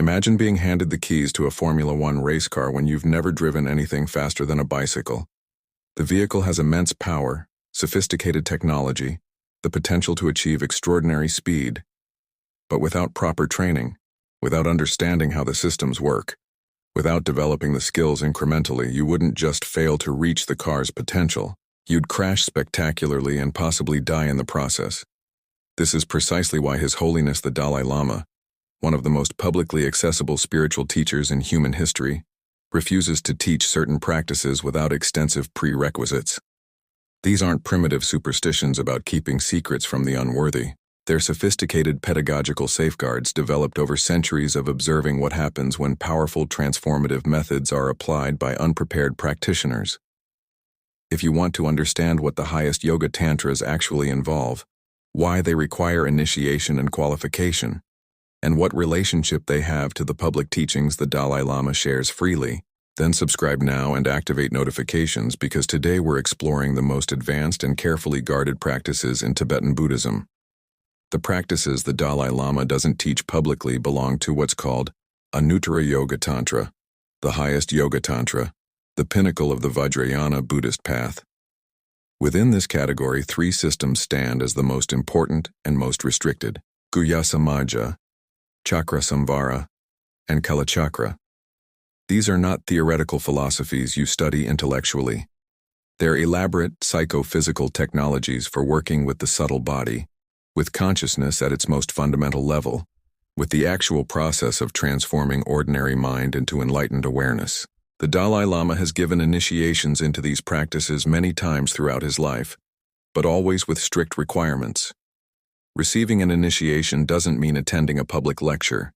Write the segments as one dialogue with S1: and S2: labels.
S1: Imagine being handed the keys to a Formula One race car when you've never driven anything faster than a bicycle. The vehicle has immense power, sophisticated technology, the potential to achieve extraordinary speed. But without proper training, without understanding how the systems work, without developing the skills incrementally, you wouldn't just fail to reach the car's potential. You'd crash spectacularly and possibly die in the process. This is precisely why His Holiness the Dalai Lama, one of the most publicly accessible spiritual teachers in human history, refuses to teach certain practices without extensive prerequisites. These aren't primitive superstitions about keeping secrets from the unworthy. They're sophisticated pedagogical safeguards developed over centuries of observing what happens when powerful transformative methods are applied by unprepared practitioners. If you want to understand what the highest yoga tantras actually involve, why they require initiation and qualification, and what relationship they have to the public teachings the Dalai Lama shares freely, then subscribe now and activate notifications, because today we're exploring the most advanced and carefully guarded practices in Tibetan Buddhism. The practices the Dalai Lama doesn't teach publicly belong to what's called Anuttara Yoga Tantra, the highest Yoga Tantra, the pinnacle of the Vajrayana Buddhist path. Within this category, three systems stand as the most important and most restricted: Guhyasamaja, Chakrasamvara, and Kalachakra. These are not theoretical philosophies you study intellectually. They're elaborate psychophysical technologies for working with the subtle body, with consciousness at its most fundamental level, with the actual process of transforming ordinary mind into enlightened awareness. The Dalai Lama has given initiations into these practices many times throughout his life, but always with strict requirements. Receiving an initiation doesn't mean attending a public lecture.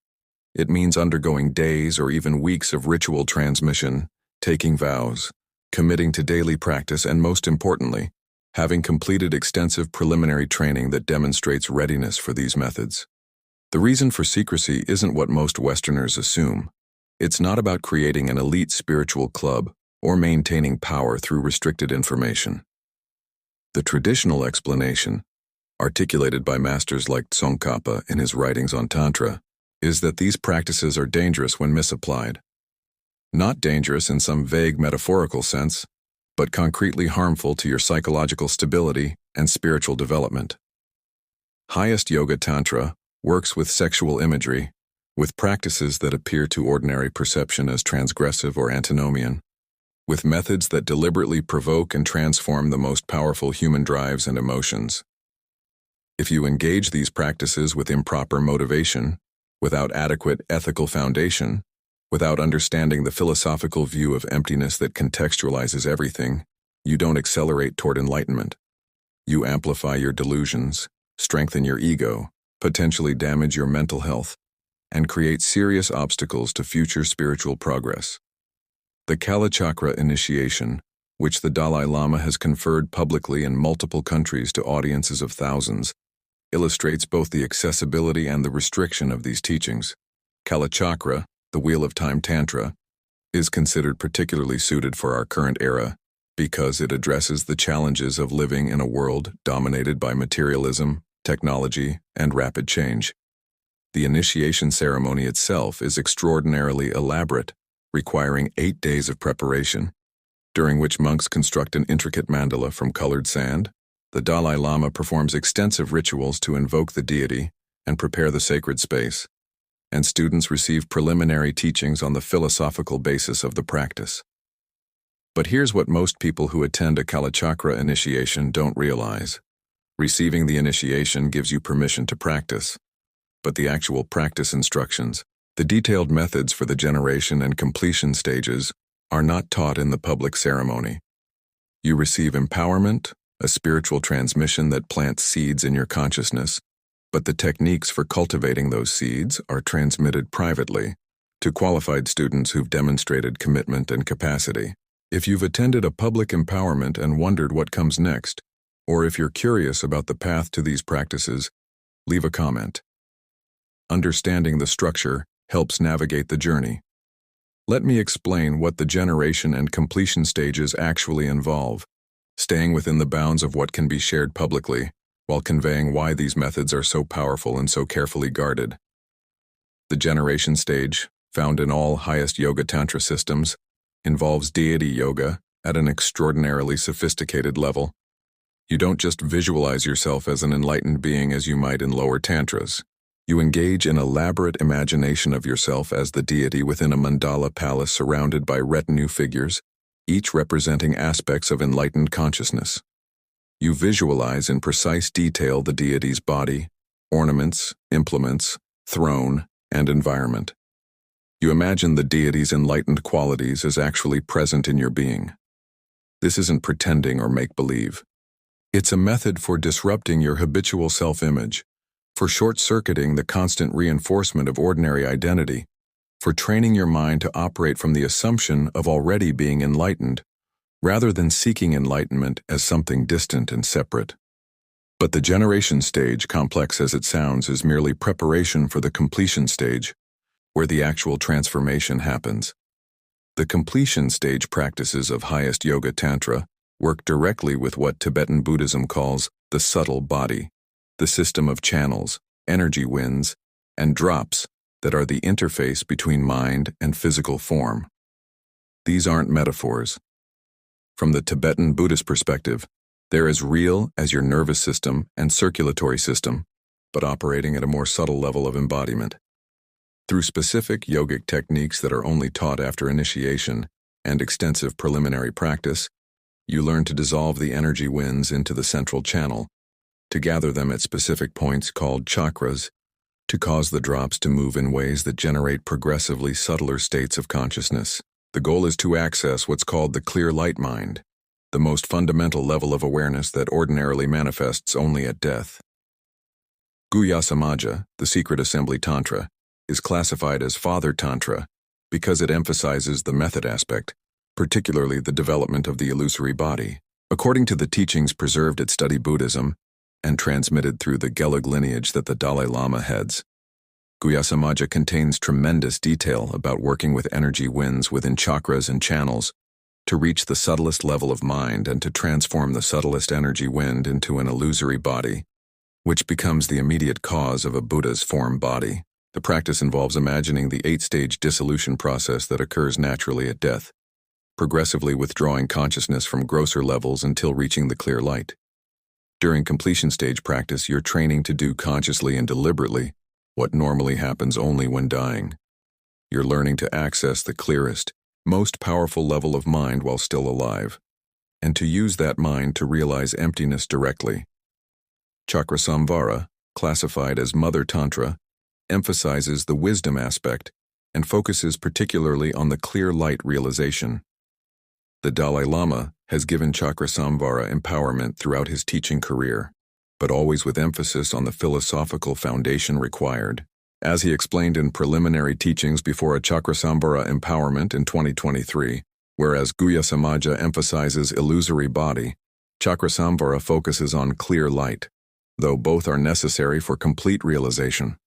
S1: It means undergoing days or even weeks of ritual transmission, taking vows, committing to daily practice, and most importantly, having completed extensive preliminary training that demonstrates readiness for these methods. The reason for secrecy isn't what most Westerners assume. It's not about creating an elite spiritual club or maintaining power through restricted information. The traditional explanation, articulated by masters like Tsongkhapa in his writings on Tantra, is that these practices are dangerous when misapplied. Not dangerous in some vague metaphorical sense, but concretely harmful to your psychological stability and spiritual development. Highest Yoga Tantra works with sexual imagery, with practices that appear to ordinary perception as transgressive or antinomian, with methods that deliberately provoke and transform the most powerful human drives and emotions. If you engage these practices with improper motivation, without adequate ethical foundation, without understanding the philosophical view of emptiness that contextualizes everything, you don't accelerate toward enlightenment. You amplify your delusions, strengthen your ego, potentially damage your mental health, and create serious obstacles to future spiritual progress. The Kalachakra initiation, which the Dalai Lama has conferred publicly in multiple countries to audiences of thousands, illustrates both the accessibility and the restriction of these teachings. Kalachakra, the Wheel of Time Tantra, is considered particularly suited for our current era because it addresses the challenges of living in a world dominated by materialism, technology, and rapid change. The initiation ceremony itself is extraordinarily elaborate, requiring 8 days of preparation, during which monks construct an intricate mandala from colored sand. The Dalai Lama performs extensive rituals to invoke the deity and prepare the sacred space, and students receive preliminary teachings on the philosophical basis of the practice. But here's what most people who attend a Kalachakra initiation don't realize. Receiving the initiation gives you permission to practice, but the actual practice instructions, the detailed methods for the generation and completion stages, are not taught in the public ceremony. You receive empowerment, a spiritual transmission that plants seeds in your consciousness, but the techniques for cultivating those seeds are transmitted privately to qualified students who've demonstrated commitment and capacity. If you've attended a public empowerment and wondered what comes next, or if you're curious about the path to these practices, leave a comment. Understanding the structure helps navigate the journey. Let me explain what the generation and completion stages actually involve, staying within the bounds of what can be shared publicly, while conveying why these methods are so powerful and so carefully guarded. The generation stage, found in all Highest Yoga Tantra systems, involves deity yoga at an extraordinarily sophisticated level. You don't just visualize yourself as an enlightened being as you might in lower tantras. You engage in elaborate imagination of yourself as the deity within a mandala palace surrounded by retinue figures, each representing aspects of enlightened consciousness. You visualize in precise detail the deity's body, ornaments, implements, throne, and environment. You imagine the deity's enlightened qualities as actually present in your being. This isn't pretending or make-believe. It's a method for disrupting your habitual self-image, for short-circuiting the constant reinforcement of ordinary identity, for training your mind to operate from the assumption of already being enlightened, rather than seeking enlightenment as something distant and separate. But the generation stage, complex as it sounds, is merely preparation for the completion stage, where the actual transformation happens. The completion stage practices of Highest Yoga Tantra work directly with what Tibetan Buddhism calls the subtle body, the system of channels, energy winds, and drops that are the interface between mind and physical form. These aren't metaphors. From the Tibetan Buddhist perspective, they're as real as your nervous system and circulatory system, but operating at a more subtle level of embodiment. Through specific yogic techniques that are only taught after initiation and extensive preliminary practice, you learn to dissolve the energy winds into the central channel, to gather them at specific points called chakras, to cause the drops to move in ways that generate progressively subtler states of consciousness. The goal is to access what's called the clear light mind, the most fundamental level of awareness that ordinarily manifests only at death. Guhyasamaja, the secret assembly tantra, is classified as Father Tantra because it emphasizes the method aspect, particularly the development of the illusory body. According to the teachings preserved at Study Buddhism and transmitted through the Gelug lineage that the Dalai Lama heads, Guhyasamaja contains tremendous detail about working with energy winds within chakras and channels to reach the subtlest level of mind and to transform the subtlest energy wind into an illusory body, which becomes the immediate cause of a Buddha's form body. The practice involves imagining the 8-stage dissolution process that occurs naturally at death, progressively withdrawing consciousness from grosser levels until reaching the clear light. During completion stage practice, you're training to do consciously and deliberately what normally happens only when dying. You're learning to access the clearest, most powerful level of mind while still alive, and to use that mind to realize emptiness directly. Chakrasamvara, classified as Mother Tantra, emphasizes the wisdom aspect and focuses particularly on the clear light realization. The Dalai Lama has given Chakrasamvara empowerment throughout his teaching career, but always with emphasis on the philosophical foundation required. As he explained in preliminary teachings before a Chakrasamvara empowerment in 2023, whereas Guhyasamaja emphasizes illusory body, Chakrasamvara focuses on clear light, though both are necessary for complete realization.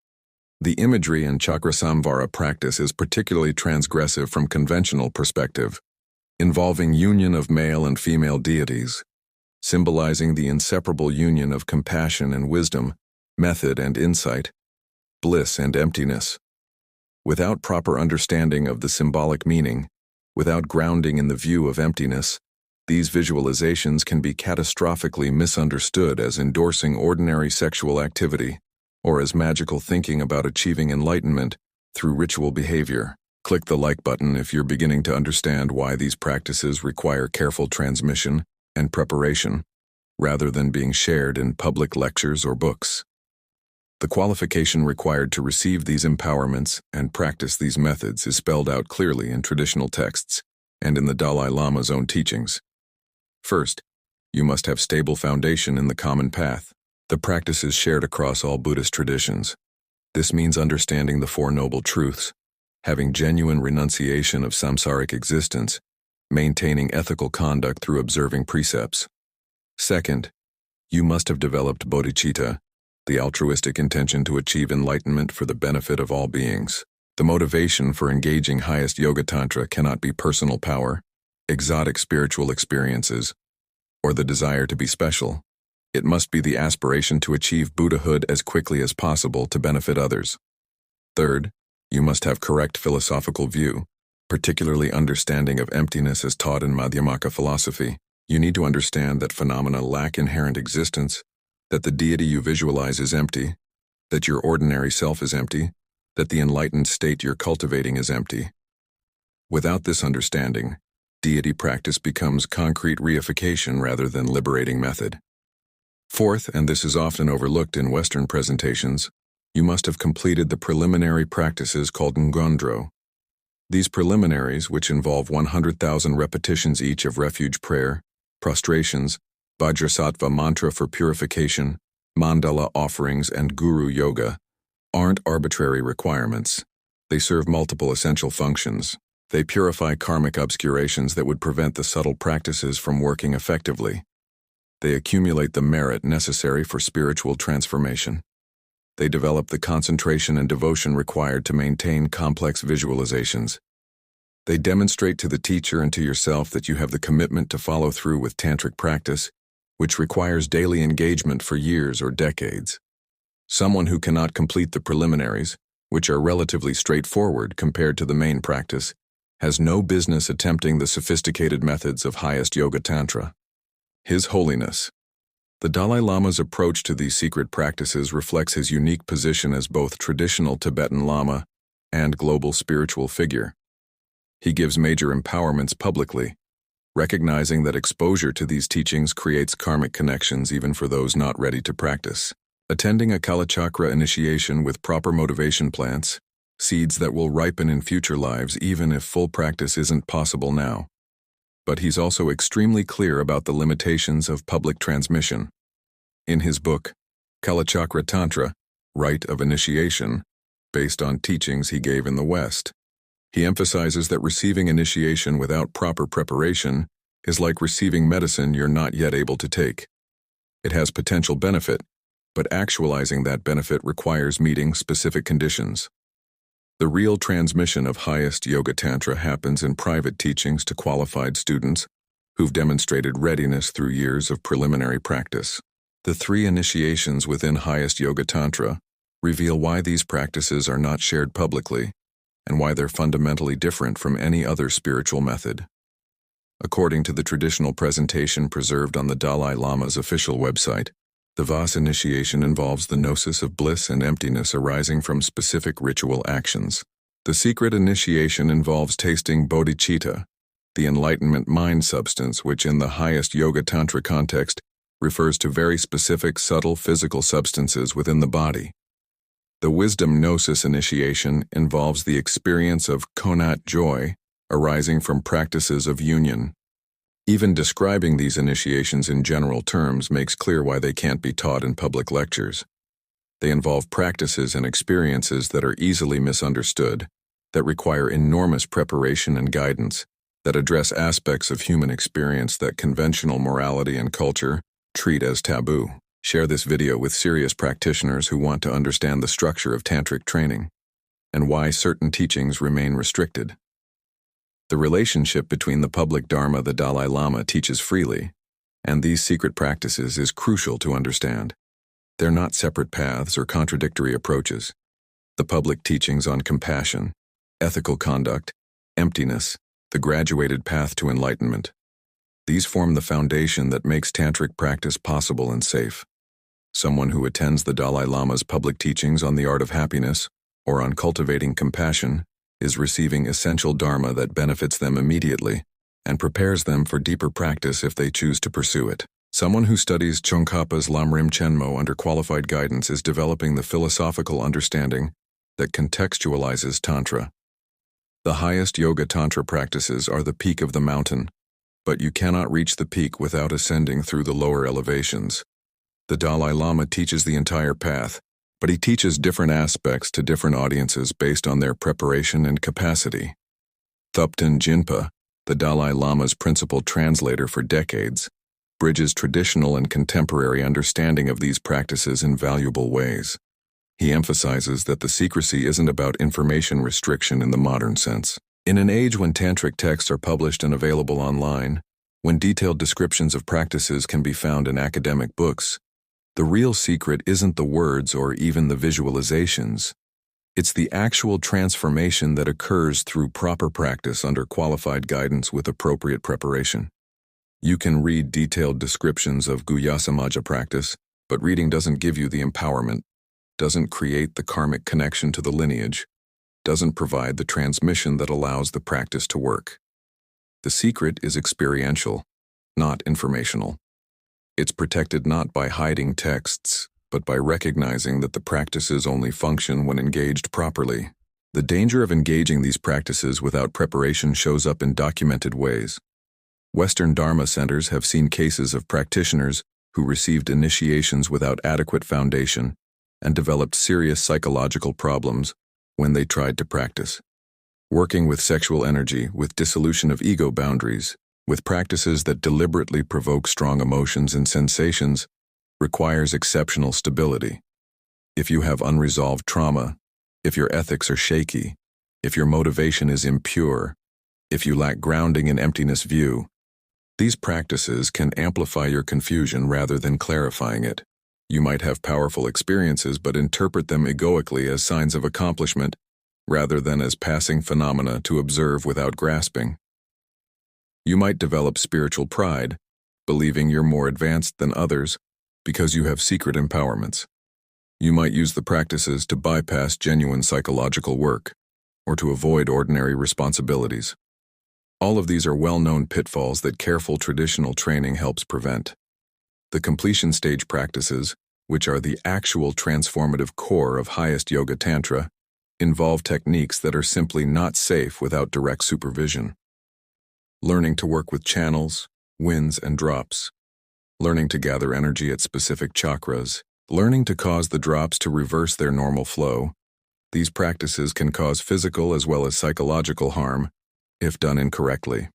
S1: The imagery in Chakrasamvara practice is particularly transgressive from conventional perspective, involving union of male and female deities, symbolizing the inseparable union of compassion and wisdom, method and insight, bliss and emptiness. Without proper understanding of the symbolic meaning, without grounding in the view of emptiness, these visualizations can be catastrophically misunderstood as endorsing ordinary sexual activity, or as magical thinking about achieving enlightenment through ritual behavior. Click the like button if you're beginning to understand why these practices require careful transmission and preparation, rather than being shared in public lectures or books. The qualification required to receive these empowerments and practice these methods is spelled out clearly in traditional texts and in the Dalai Lama's own teachings. First, you must have stable foundation in the common path. The practice is shared across all Buddhist traditions. This means understanding the Four Noble Truths, having genuine renunciation of samsaric existence, maintaining ethical conduct through observing precepts. Second, you must have developed bodhicitta, the altruistic intention to achieve enlightenment for the benefit of all beings. The motivation for engaging Highest Yoga Tantra cannot be personal power, exotic spiritual experiences, or the desire to be special. It must be the aspiration to achieve Buddhahood as quickly as possible to benefit others. Third, You must have correct philosophical view, particularly understanding of emptiness as taught in Madhyamaka philosophy. You need to understand that phenomena lack inherent existence, that the deity you visualize is empty, that your ordinary self is empty, that the enlightened state you're cultivating is empty. Without this understanding, deity practice becomes concrete reification rather than liberating method. Fourth, and this is often overlooked in Western presentations, you must have completed the preliminary practices called Ngondro. These preliminaries, which involve 100,000 repetitions each of refuge prayer, prostrations, Vajrasattva mantra for purification, mandala offerings, and guru yoga, aren't arbitrary requirements. They serve multiple essential functions. They purify karmic obscurations that would prevent the subtle practices from working effectively. They accumulate the merit necessary for spiritual transformation. They develop the concentration and devotion required to maintain complex visualizations. They demonstrate to the teacher and to yourself that you have the commitment to follow through with tantric practice, which requires daily engagement for years or decades. Someone who cannot complete the preliminaries, which are relatively straightforward compared to the main practice, has no business attempting the sophisticated methods of Highest Yoga Tantra. His Holiness. The Dalai Lama's approach to these secret practices reflects his unique position as both traditional Tibetan Lama and global spiritual figure. He gives major empowerments publicly, recognizing that exposure to these teachings creates karmic connections even for those not ready to practice. Attending a Kalachakra initiation with proper motivation plants, seeds that will ripen in future lives even if full practice isn't possible now. But he's also extremely clear about the limitations of public transmission. In his book, Kalachakra Tantra, Rite of Initiation, based on teachings he gave in the West, he emphasizes that receiving initiation without proper preparation is like receiving medicine you're not yet able to take. It has potential benefit, but actualizing that benefit requires meeting specific conditions. The real transmission of Highest Yoga Tantra happens in private teachings to qualified students who've demonstrated readiness through years of preliminary practice. The 3 initiations within Highest Yoga Tantra reveal why these practices are not shared publicly and why they're fundamentally different from any other spiritual method. According to the traditional presentation preserved on the Dalai Lama's official website, the Vas initiation involves the gnosis of bliss and emptiness arising from specific ritual actions. The secret initiation involves tasting bodhicitta, the enlightenment mind substance which in the Highest Yoga Tantra context refers to very specific subtle physical substances within the body. The wisdom gnosis initiation involves the experience of konat joy arising from practices of union. Even describing these initiations in general terms makes clear why they can't be taught in public lectures. They involve practices and experiences that are easily misunderstood, that require enormous preparation and guidance, that address aspects of human experience that conventional morality and culture treat as taboo. Share this video with serious practitioners who want to understand the structure of tantric training and why certain teachings remain restricted. The relationship between the public dharma the Dalai Lama teaches freely and these secret practices is crucial to understand. They're not separate paths or contradictory approaches. The public teachings on compassion, ethical conduct, emptiness, the graduated path to enlightenment. These form the foundation that makes tantric practice possible and safe. Someone who attends the Dalai Lama's public teachings on the art of happiness or on cultivating compassion is receiving essential dharma that benefits them immediately and prepares them for deeper practice if they choose to pursue it. Someone who studies Tsongkhapa's Lamrim Chenmo under qualified guidance is developing the philosophical understanding that contextualizes Tantra. The Highest Yoga Tantra practices are the peak of the mountain, but you cannot reach the peak without ascending through the lower elevations. The Dalai Lama teaches the entire path, but he teaches different aspects to different audiences based on their preparation and capacity. Thupten Jinpa, the Dalai Lama's principal translator for decades, bridges traditional and contemporary understanding of these practices in valuable ways. He emphasizes that the secrecy isn't about information restriction in the modern sense. In an age when tantric texts are published and available online, when detailed descriptions of practices can be found in academic books, the real secret isn't the words or even the visualizations. It's the actual transformation that occurs through proper practice under qualified guidance with appropriate preparation. You can read detailed descriptions of Guhyasamaja practice, but reading doesn't give you the empowerment, doesn't create the karmic connection to the lineage, doesn't provide the transmission that allows the practice to work. The secret is experiential, not informational. It's protected not by hiding texts, but by recognizing that the practices only function when engaged properly. The danger of engaging these practices without preparation shows up in documented ways. Western Dharma centers have seen cases of practitioners who received initiations without adequate foundation and developed serious psychological problems when they tried to practice. Working with sexual energy, with dissolution of ego boundaries, with practices that deliberately provoke strong emotions and sensations, requires exceptional stability. If you have unresolved trauma, if your ethics are shaky, if your motivation is impure, if you lack grounding in emptiness view, these practices can amplify your confusion rather than clarifying it. You might have powerful experiences but interpret them egoically as signs of accomplishment rather than as passing phenomena to observe without grasping. You might develop spiritual pride, believing you're more advanced than others because you have secret empowerments. You might use the practices to bypass genuine psychological work or to avoid ordinary responsibilities. All of these are well-known pitfalls that careful traditional training helps prevent. The completion stage practices, which are the actual transformative core of Highest Yoga Tantra, involve techniques that are simply not safe without direct supervision. Learning to work with channels, winds, and drops. Learning to gather energy at specific chakras. Learning to cause the drops to reverse their normal flow. These practices can cause physical as well as psychological harm if done incorrectly.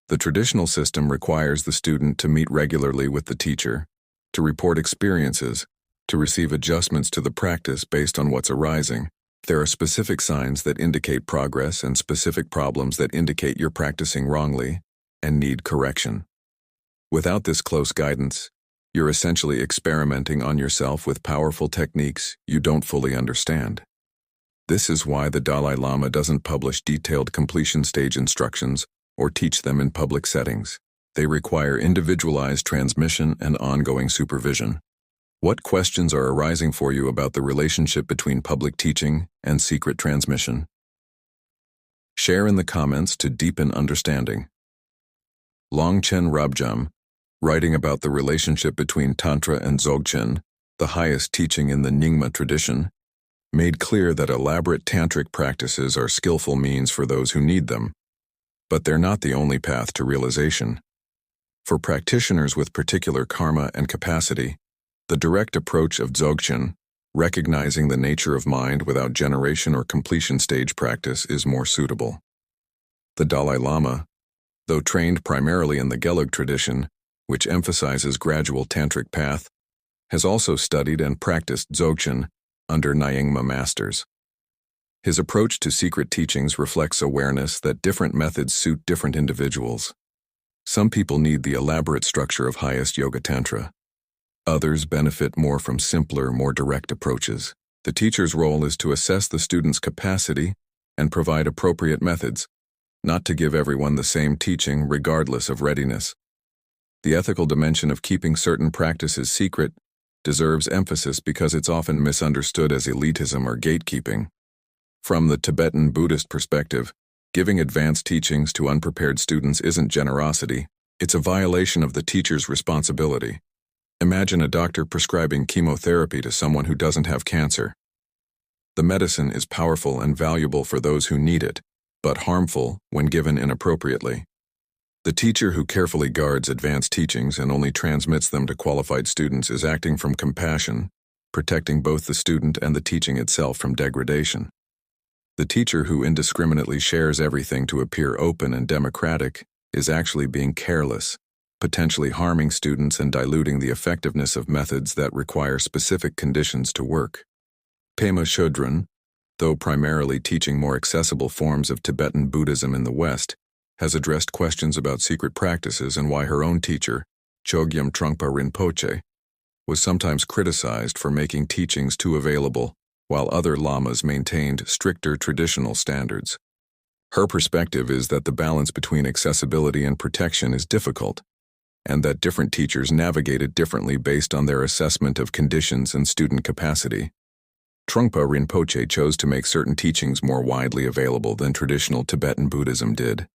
S1: The traditional system requires the student to meet regularly with the teacher, to report experiences, to receive adjustments to the practice based on what's arising. There are specific signs that indicate progress and specific problems that indicate you're practicing wrongly and need correction. Without this close guidance, you're essentially experimenting on yourself with powerful techniques you don't fully understand. This is why the Dalai Lama doesn't publish detailed completion stage instructions or teach them in public settings. They require individualized transmission and ongoing supervision. What questions are arising for you about the relationship between public teaching and secret transmission? Share in the comments to deepen understanding. Longchen Rabjam, writing about the relationship between Tantra and Dzogchen, the highest teaching in the Nyingma tradition, made clear that elaborate tantric practices are skillful means for those who need them, but they're not the only path to realization. For practitioners with particular karma and capacity, the direct approach of Dzogchen, recognizing the nature of mind without generation or completion stage practice, is more suitable. The Dalai Lama, though trained primarily in the Gelug tradition, which emphasizes gradual tantric path, has also studied and practiced Dzogchen under Nyingma masters. His approach to secret teachings reflects awareness that different methods suit different individuals. Some people need the elaborate structure of Highest Yoga Tantra. Others benefit more from simpler, more direct approaches. The teacher's role is to assess the student's capacity and provide appropriate methods, not to give everyone the same teaching regardless of readiness. The ethical dimension of keeping certain practices secret deserves emphasis because it's often misunderstood as elitism or gatekeeping. From the Tibetan Buddhist perspective, giving advanced teachings to unprepared students isn't generosity, it's a violation of the teacher's responsibility. Imagine a doctor prescribing chemotherapy to someone who doesn't have cancer. The medicine is powerful and valuable for those who need it, but harmful when given inappropriately. The teacher who carefully guards advanced teachings and only transmits them to qualified students is acting from compassion, protecting both the student and the teaching itself from degradation. The teacher who indiscriminately shares everything to appear open and democratic is actually being careless, potentially harming students and diluting the effectiveness of methods that require specific conditions to work. Pema Chodron, though primarily teaching more accessible forms of Tibetan Buddhism in the West, has addressed questions about secret practices and why her own teacher, Chogyam Trungpa Rinpoche, was sometimes criticized for making teachings too available while other lamas maintained stricter traditional standards. Her perspective is that the balance between accessibility and protection is difficult, and that different teachers navigate it differently based on their assessment of conditions and student capacity. Trungpa Rinpoche chose to make certain teachings more widely available than traditional Tibetan Buddhism did,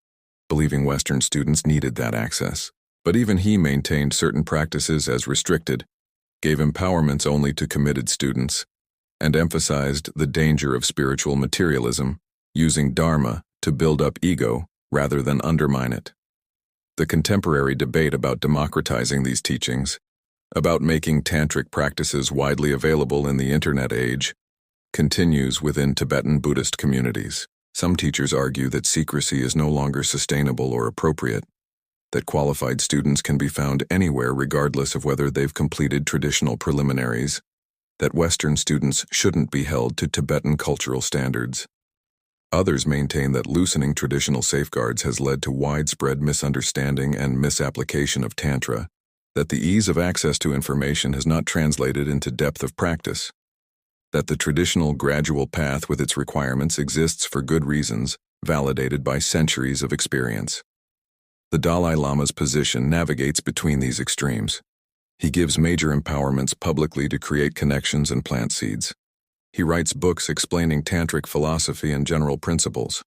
S1: believing Western students needed that access. But even he maintained certain practices as restricted, gave empowerments only to committed students, and emphasized the danger of spiritual materialism, using dharma to build up ego rather than undermine it. The contemporary debate about democratizing these teachings, about making tantric practices widely available in the internet age, continues within Tibetan Buddhist communities. Some teachers argue that secrecy is no longer sustainable or appropriate, that qualified students can be found anywhere regardless of whether they've completed traditional preliminaries, that Western students shouldn't be held to Tibetan cultural standards. Others maintain that loosening traditional safeguards has led to widespread misunderstanding and misapplication of Tantra, that the ease of access to information has not translated into depth of practice, that the traditional gradual path with its requirements exists for good reasons, validated by centuries of experience. The Dalai Lama's position navigates between these extremes. He gives major empowerments publicly to create connections and plant seeds. He writes books explaining tantric philosophy and general principles.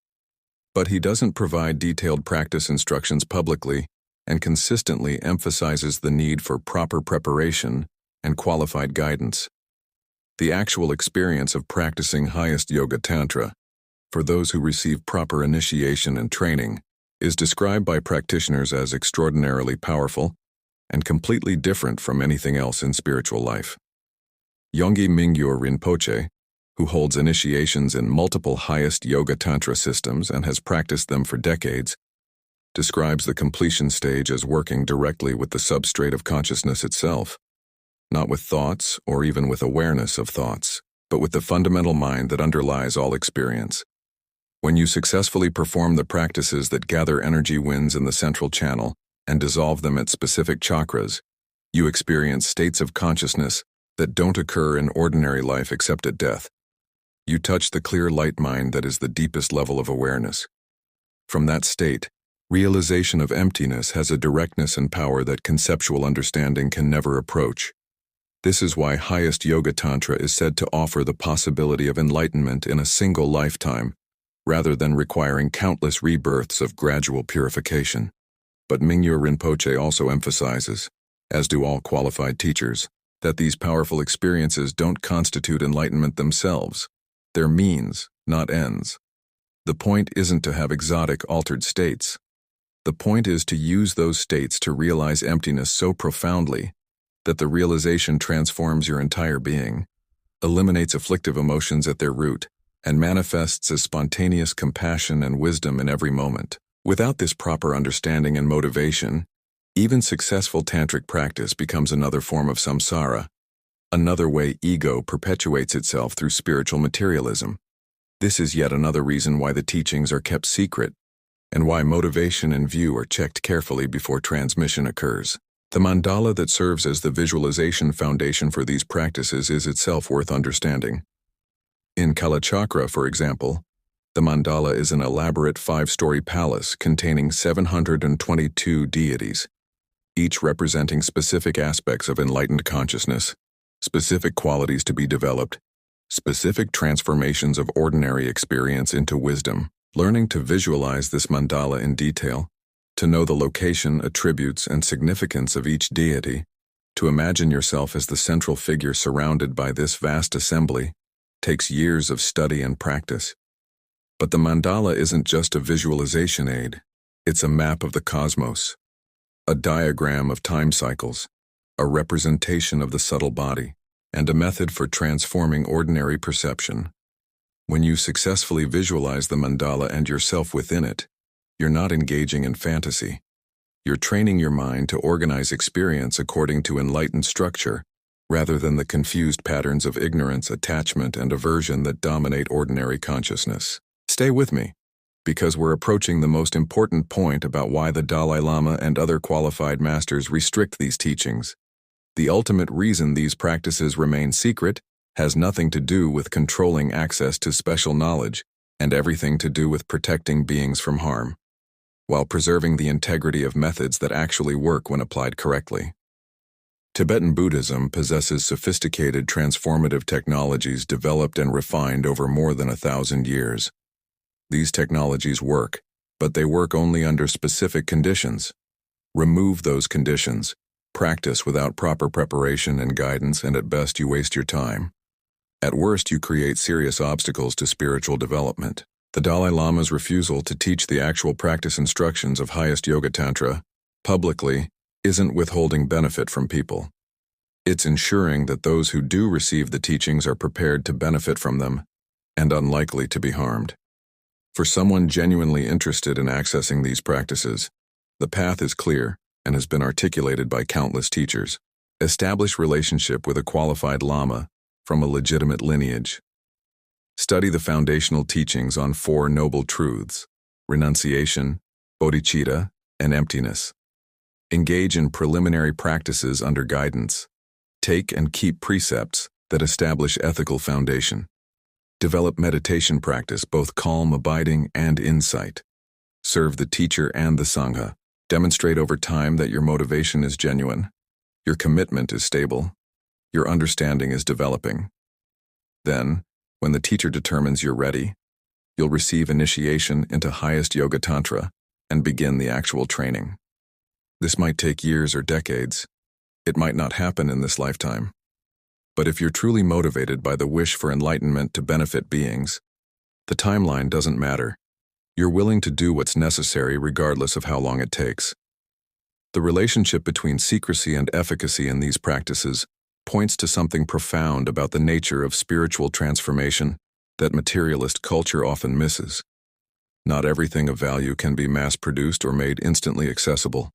S1: But he doesn't provide detailed practice instructions publicly and consistently emphasizes the need for proper preparation and qualified guidance. The actual experience of practicing Highest Yoga Tantra, for those who receive proper initiation and training, is described by practitioners as extraordinarily powerful and completely different from anything else in spiritual life. Yongey Mingyur Rinpoche, who holds initiations in multiple Highest Yoga Tantra systems and has practiced them for decades, describes the completion stage as working directly with the substrate of consciousness itself, not with thoughts or even with awareness of thoughts, but with the fundamental mind that underlies all experience. When you successfully perform the practices that gather energy winds in the central channel and dissolve them at specific chakras, you experience states of consciousness that don't occur in ordinary life except at death. You touch the clear light mind that is the deepest level of awareness. From that state, realization of emptiness has a directness and power that conceptual understanding can never approach. This is why Highest Yoga Tantra is said to offer the possibility of enlightenment in a single lifetime, rather than requiring countless rebirths of gradual purification. But Mingyur Rinpoche also emphasizes, as do all qualified teachers, that these powerful experiences don't constitute enlightenment themselves. They're means, not ends. The point isn't to have exotic, altered states. The point is to use those states to realize emptiness so profoundly that the realization transforms your entire being, eliminates afflictive emotions at their root, and manifests as spontaneous compassion and wisdom in every moment. Without this proper understanding and motivation, even successful tantric practice becomes another form of samsara, another way ego perpetuates itself through spiritual materialism. This is yet another reason why the teachings are kept secret, and why motivation and view are checked carefully before transmission occurs. The mandala that serves as the visualization foundation for these practices is itself worth understanding. In Kalachakra, for example, the mandala is an elaborate 5-story palace containing 722 deities, each representing specific aspects of enlightened consciousness, specific qualities to be developed, specific transformations of ordinary experience into wisdom. Learning to visualize this mandala in detail, to know the location, attributes, and significance of each deity, to imagine yourself as the central figure surrounded by this vast assembly, takes years of study and practice. But the mandala isn't just a visualization aid, it's a map of the cosmos, a diagram of time cycles, a representation of the subtle body, and a method for transforming ordinary perception. When you successfully visualize the mandala and yourself within it, you're not engaging in fantasy. You're training your mind to organize experience according to enlightened structure, rather than the confused patterns of ignorance, attachment, and aversion that dominate ordinary consciousness. Stay with me, because we're approaching the most important point about why the Dalai Lama and other qualified masters restrict these teachings. The ultimate reason these practices remain secret has nothing to do with controlling access to special knowledge and everything to do with protecting beings from harm, while preserving the integrity of methods that actually work when applied correctly. Tibetan Buddhism possesses sophisticated transformative technologies developed and refined over more than 1,000 years. These technologies work, but they work only under specific conditions. Remove those conditions, practice without proper preparation and guidance, and at best you waste your time. At worst, you create serious obstacles to spiritual development. The Dalai Lama's refusal to teach the actual practice instructions of Highest Yoga Tantra publicly isn't withholding benefit from people. It's ensuring that those who do receive the teachings are prepared to benefit from them and unlikely to be harmed. For someone genuinely interested in accessing these practices, the path is clear and has been articulated by countless teachers. Establish relationship with a qualified Lama from a legitimate lineage. Study the foundational teachings on 4 noble truths: renunciation, bodhicitta, and emptiness. Engage in preliminary practices under guidance. Take and keep precepts that establish ethical foundation. Develop meditation practice, both calm abiding and insight. Serve the teacher and the Sangha. Demonstrate over time that your motivation is genuine, your commitment is stable, your understanding is developing. Then, when the teacher determines you're ready, you'll receive initiation into Highest Yoga Tantra and begin the actual training. This might take years or decades. It might not happen in this lifetime. But if you're truly motivated by the wish for enlightenment to benefit beings, the timeline doesn't matter. You're willing to do what's necessary regardless of how long it takes. The relationship between secrecy and efficacy in these practices points to something profound about the nature of spiritual transformation that materialist culture often misses. Not everything of value can be mass-produced or made instantly accessible.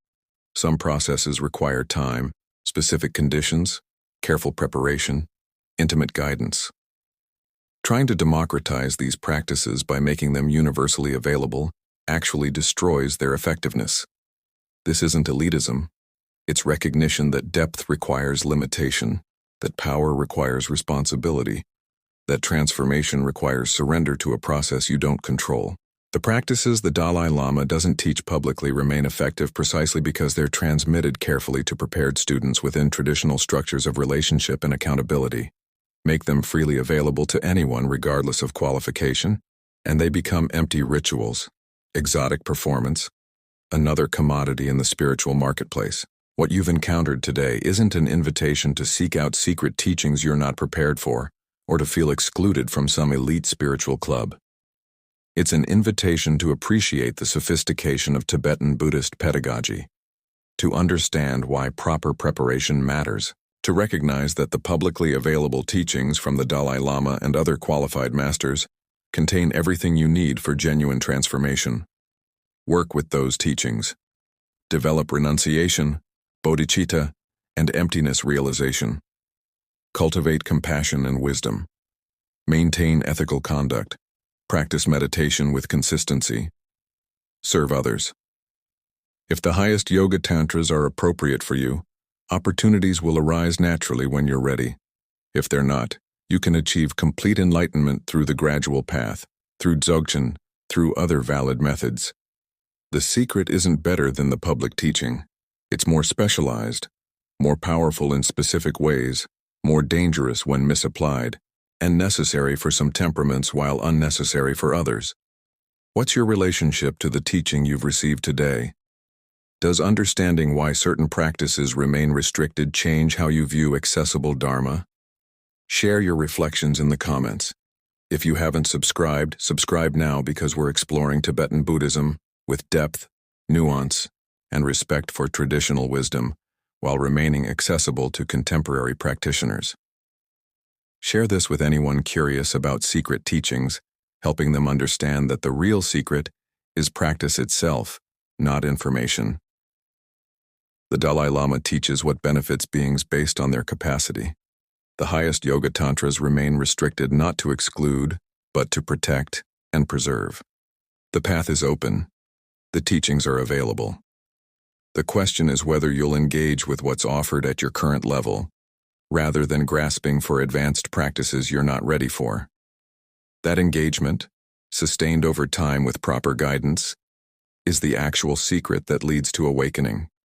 S1: Some processes require time, specific conditions, careful preparation, intimate guidance. Trying to democratize these practices by making them universally available actually destroys their effectiveness. This isn't elitism. It's recognition that depth requires limitation, that power requires responsibility, that transformation requires surrender to a process you don't control. The practices the Dalai Lama doesn't teach publicly remain effective precisely because they're transmitted carefully to prepared students within traditional structures of relationship and accountability. Make them freely available to anyone regardless of qualification, and they become empty rituals, exotic performance, another commodity in the spiritual marketplace. What you've encountered today isn't an invitation to seek out secret teachings you're not prepared for, or to feel excluded from some elite spiritual club. It's an invitation to appreciate the sophistication of Tibetan Buddhist pedagogy, to understand why proper preparation matters, to recognize that the publicly available teachings from the Dalai Lama and other qualified masters contain everything you need for genuine transformation. Work with those teachings. Develop renunciation, bodhicitta, and emptiness realization. Cultivate compassion and wisdom. Maintain ethical conduct. Practice meditation with consistency. Serve others. If the Highest Yoga Tantras are appropriate for you, opportunities will arise naturally when you're ready. If they're not, you can achieve complete enlightenment through the gradual path, through Dzogchen, through other valid methods. The secret isn't better than the public teaching. It's more specialized, more powerful in specific ways, more dangerous when misapplied, and necessary for some temperaments while unnecessary for others. What's your relationship to the teaching you've received today? Does understanding why certain practices remain restricted change how you view accessible Dharma? Share your reflections in the comments. If you haven't subscribed, subscribe now because we're exploring Tibetan Buddhism with depth, nuance, and respect for traditional wisdom while remaining accessible to contemporary practitioners. Share this with anyone curious about secret teachings, helping them understand that the real secret is practice itself, not information. The Dalai Lama teaches what benefits beings based on their capacity. The Highest Yoga Tantras remain restricted not to exclude, but to protect and preserve. The path is open. The teachings are available. The question is whether you'll engage with what's offered at your current level, rather than grasping for advanced practices you're not ready for. That engagement, sustained over time with proper guidance, is the actual secret that leads to awakening.